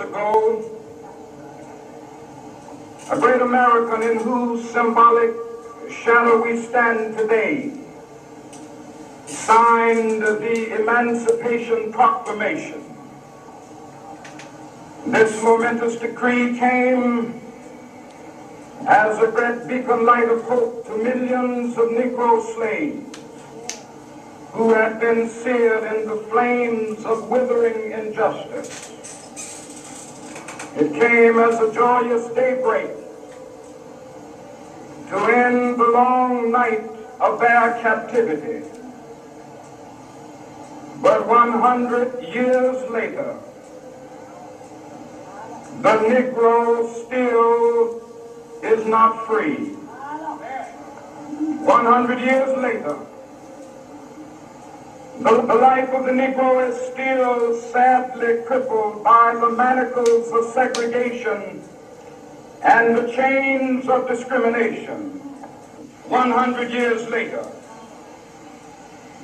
ago, a great American in whose symbolic shadow we stand today signed the Emancipation Proclamation. This momentous decree came as a great beacon light of hope to millions of Negro slaves who had been seared in the flames of withering injustice. It came as a joyous daybreak to end the long night of their captivity. But 100 years later, the Negro still is not free. 100 years later, the life of the Negro is still sadly crippled by the manacles of segregation and the chains of discrimination. 100 years later,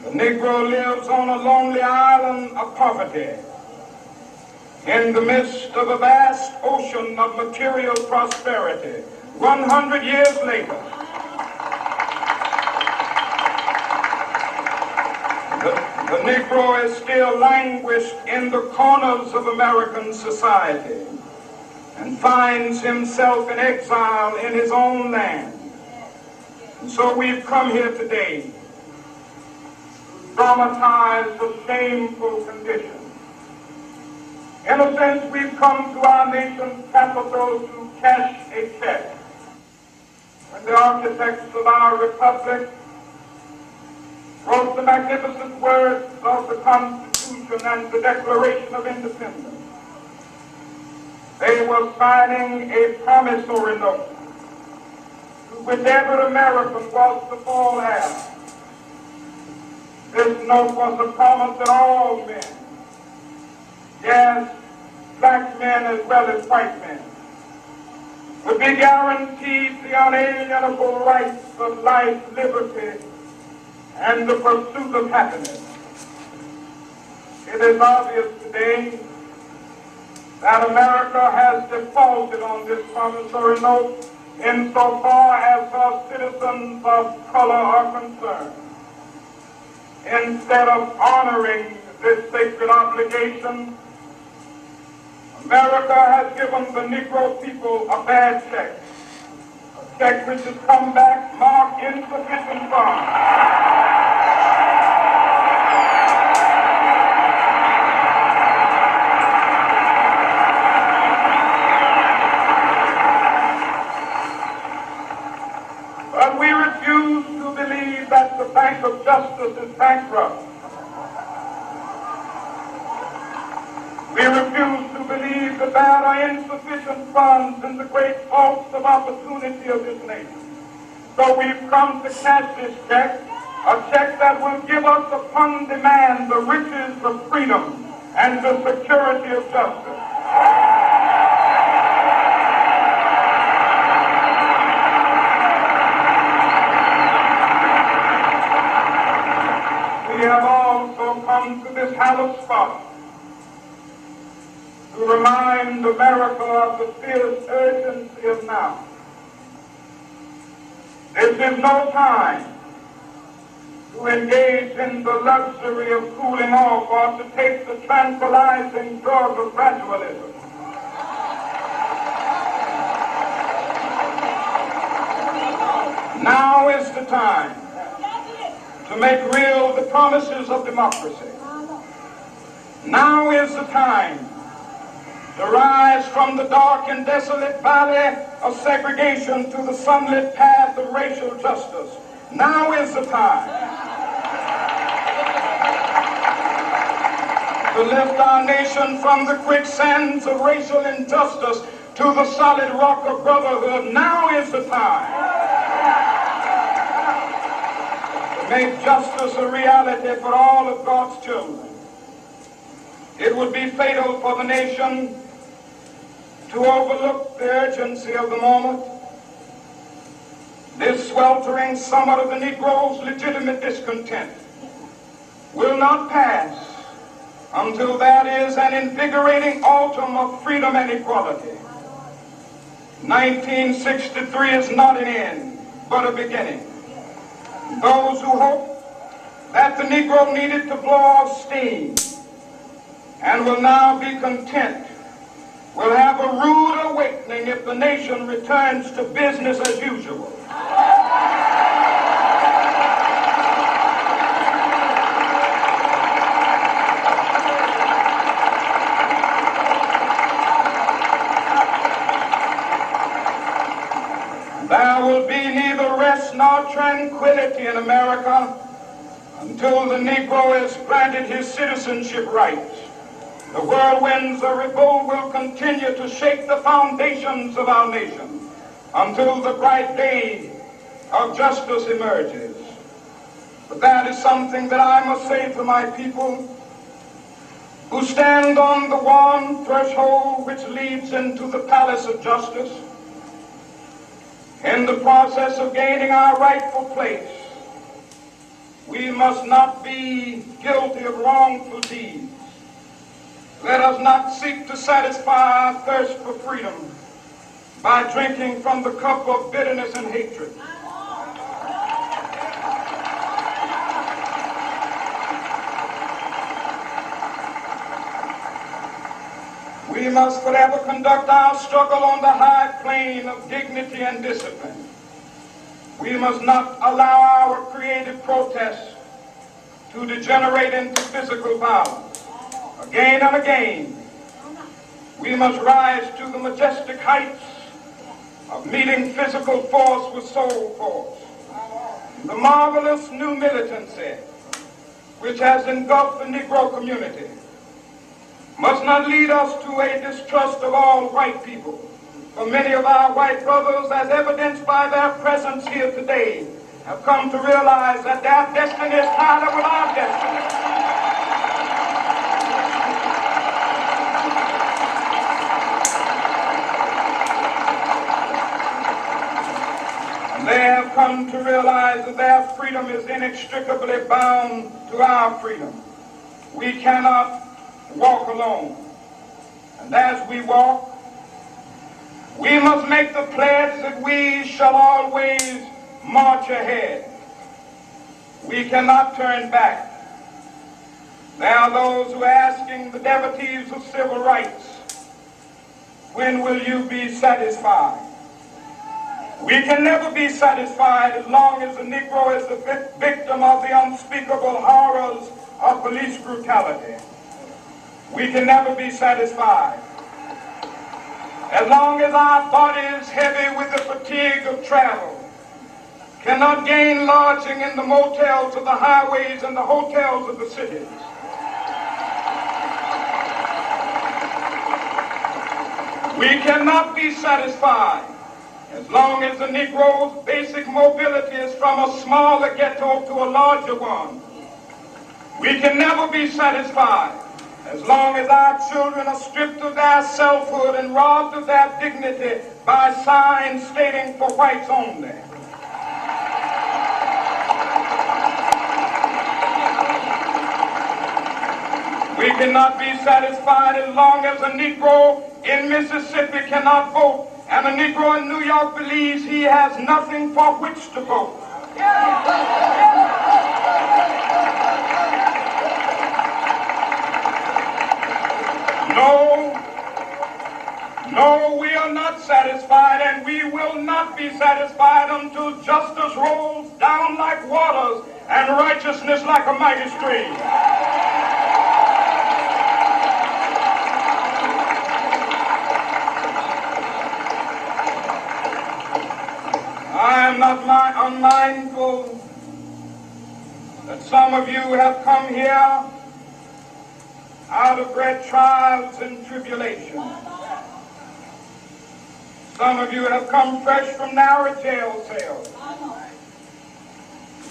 the Negro lives on a lonely island of poverty in the midst of a vast ocean of material prosperity. 100 years later, the Negro is still languished in the corners of American society and finds himself in exile in his own land. And so we've come here today to dramatize the shameful condition. In a sense, we've come to our nation's capital to cash a check. When the architects of our republic wrote the magnificent words of the Constitution and the Declaration of Independence, they were signing a promissory note to which every American was to fall heir. This note was a promise that all men, yes, black men as well as white men, would be guaranteed the unalienable rights of life, liberty, and the pursuit of happiness. It is obvious today that America has defaulted on this promissory note insofar as her citizens of color are concerned. Instead of honoring this sacred obligation, America has given the Negro people a bad check, a check which has come back marked insufficient funds. But we refuse to believe that the Bank of Justice is bankrupt. We refuse to believe that there are insufficient funds in the great vaults of opportunity of this nation. So we've come to cash this check, a check that will give us upon demand the riches of freedom and the security of justice. We have also come to this hallowed spot to remind America of the fierce urgency of now. This is no time to engage in the luxury of cooling off or to take the tranquilizing drug of gradualism. Now is the time to make real the promises of democracy. Now is the time to rise from the dark and desolate valley of segregation to the sunlit path of racial justice. Now is the time to lift our nation from the quicksands of racial injustice to the solid rock of brotherhood. Now is the time to make justice a reality for all of God's children. It would be fatal for the nation to overlook the urgency of the moment. This sweltering summit of the Negro's legitimate discontent will not pass until there is an invigorating autumn of freedom and equality. 1963 is not an end, but a beginning. Those who hope that the Negro needed to blow off steam and will now be content will have a rude awakening if the nation returns to business as usual. There will be neither rest nor tranquility in America until the Negro is granted his citizenship rights. The whirlwinds of revolt will continue to shake the foundations of our nation until the bright day of justice emerges. But that is something that I must say to my people who stand on the one threshold which leads into the palace of justice. In the process of gaining our rightful place, we must not be guilty of wrongful deeds. Let us not seek to satisfy our thirst for freedom by drinking from the cup of bitterness and hatred. We must forever conduct our struggle on the high plane of dignity and discipline. We must not allow our creative protests to degenerate into physical violence. Again and again, we must rise to the majestic heights of meeting physical force with soul force. The marvelous new militancy which has engulfed the Negro community must not lead us to a distrust of all white people. For many of our white brothers, as evidenced by their presence here today, have come to realize that their destiny is tied up with our destiny. They have come to realize that their freedom is inextricably bound to our freedom. We cannot walk alone. And as we walk, we must make the pledge that we shall always march ahead. We cannot turn back. There are those who are asking the devotees of civil rights, when will you be satisfied? We can never be satisfied as long as the Negro is the victim of the unspeakable horrors of police brutality. We can never be satisfied as long as our bodies, heavy with the fatigue of travel, cannot gain lodging in the motels of the highways and the hotels of the cities. We cannot be satisfied as long as the Negro's basic mobility is from a smaller ghetto to a larger one. We can never be satisfied as long as our children are stripped of their selfhood and robbed of their dignity by signs stating for whites only. We cannot be satisfied as long as a Negro in Mississippi cannot vote and a Negro in New York believes he has nothing for which to vote. No, we are not satisfied, and we will not be satisfied until justice rolls down like waters and righteousness like a mighty stream. I am not unmindful that some of you have come here out of great trials and tribulations. Some of you have come fresh from narrow jail cells.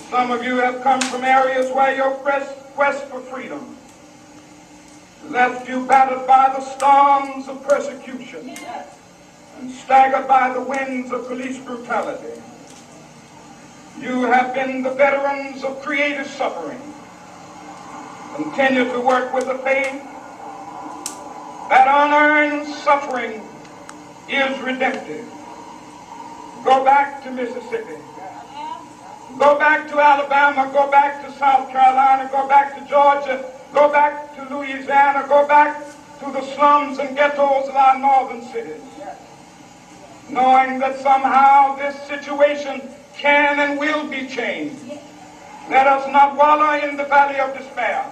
Some of you have come from areas where your quest for freedom left you battered by the storms of persecution and staggered by the winds of police brutality. You have been the veterans of creative suffering. Continue to work with the faith that unearned suffering is redemptive. Go back to Mississippi. Go back to Alabama. Go back to South Carolina. Go back to Georgia. Go back to Louisiana. Go back to the slums and ghettos of our northern cities. Knowing that somehow this situation can and will be changed. Let us not wallow in the valley of despair.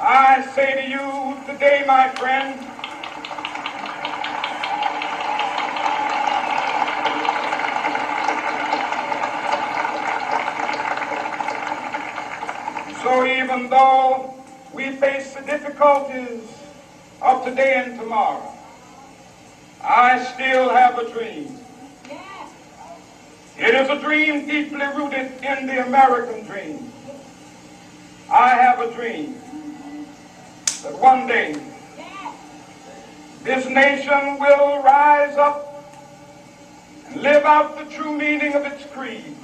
I say to you today, my friend, so even though we face the difficulties of today and tomorrow, I still have a dream. It is a dream deeply rooted in the American dream. I have a dream that one day this nation will rise up and live out the true meaning of its creed.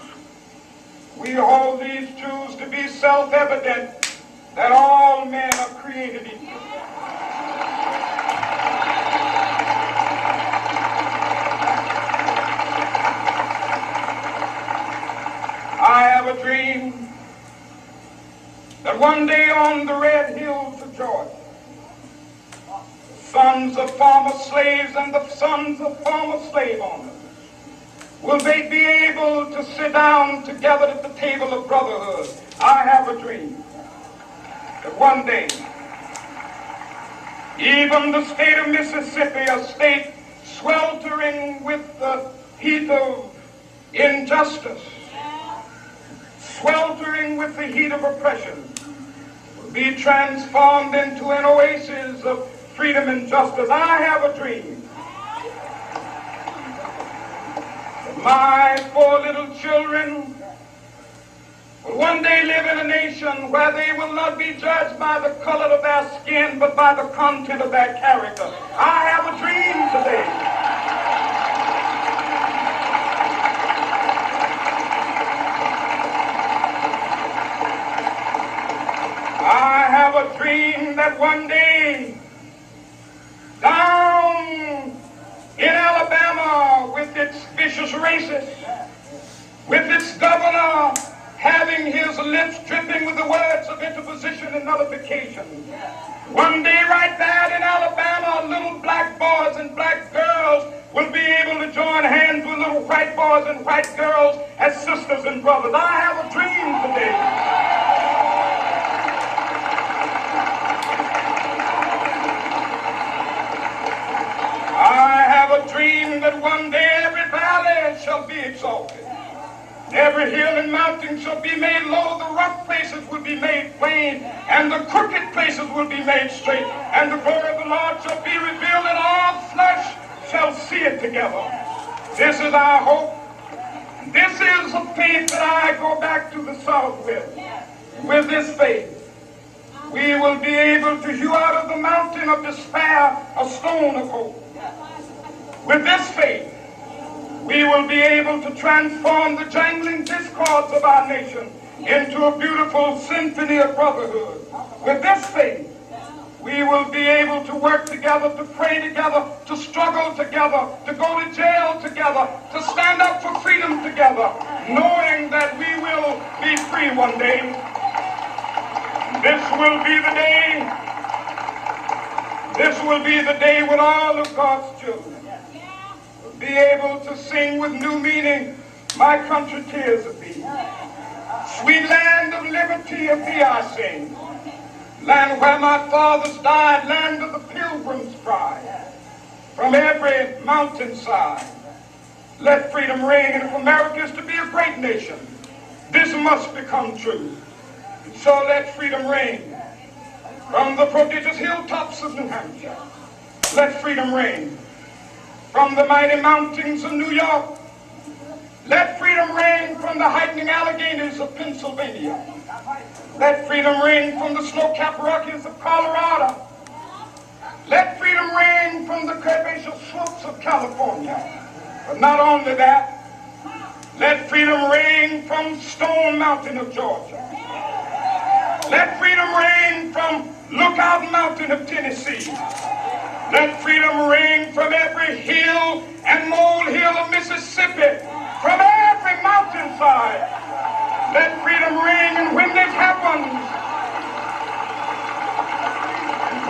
We hold these truths to be self-evident, that all men are created equal. I have a dream that one day on the red hills of Georgia, the sons of former slaves and the sons of former slave owners will they be able to sit down together at the table of brotherhood. I have a dream that one day, even the state of Mississippi, a state sweltering with the heat of injustice, sweltering with the heat of oppression, will be transformed into an oasis of freedom and justice. I have a dream. My 4 little children will one day live in a nation where they will not be judged by the color of their skin, but by the content of their character. I have a dream today. I have a dream that one day, down in Alabama, with its vicious racists, with its governor having his lips dripping with the words of interposition and nullification, one day right there in Alabama, little black boys and black girls will be able to join hands with little white boys and white girls as sisters and brothers. I have a dream today. I have a dream that one day every valley shall be exalted. Every hill and mountain shall be made low. The rough places will be made plain, and the crooked places will be made straight. And the glory of the Lord shall be revealed, and all flesh shall see it together. This is our hope. This is a faith that I go back to the South with. With this faith, we will be able to hew out of the mountain of despair a stone of hope. With this faith, we will be able to transform the jangling discords of our nation into a beautiful symphony of brotherhood. With this faith, we will be able to work together, to pray together, to struggle together, to go to jail together, to stand up for freedom together, knowing that we will be free one day. This will be the day. This will be the day when all of God's children will be able to sing with new meaning, my country tears of thee. Sweet land of liberty of thee I sing. Land where my fathers died, land of the pilgrim's pride. From every mountainside, let freedom ring. And if America is to be a great nation, this must become true. And so let freedom ring. From the prodigious hilltops of New Hampshire, let freedom ring. From the mighty mountains of New York, let freedom ring. From the heightening Alleghenies of Pennsylvania, let freedom ring. From the snow-capped Rockies of Colorado, let freedom ring. From the herbaceous slopes of California. But not only that, let freedom ring from Stone Mountain of Georgia. Let freedom ring South Mountain of Tennessee. Let freedom ring from every hill and molehill of Mississippi, from every mountainside. Let freedom ring, and when this happens,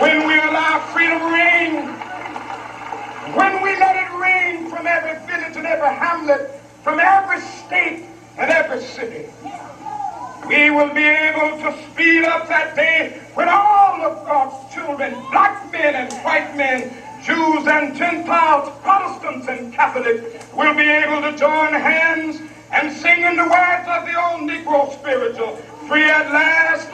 when we allow freedom ring, when we let it ring from every village and every hamlet, from every state and every city, we will be able to speed up that day when all of God's children, black men and white men, Jews and Gentiles, Protestants and Catholics, will be able to join hands and sing in the words of the old Negro spiritual, free at last,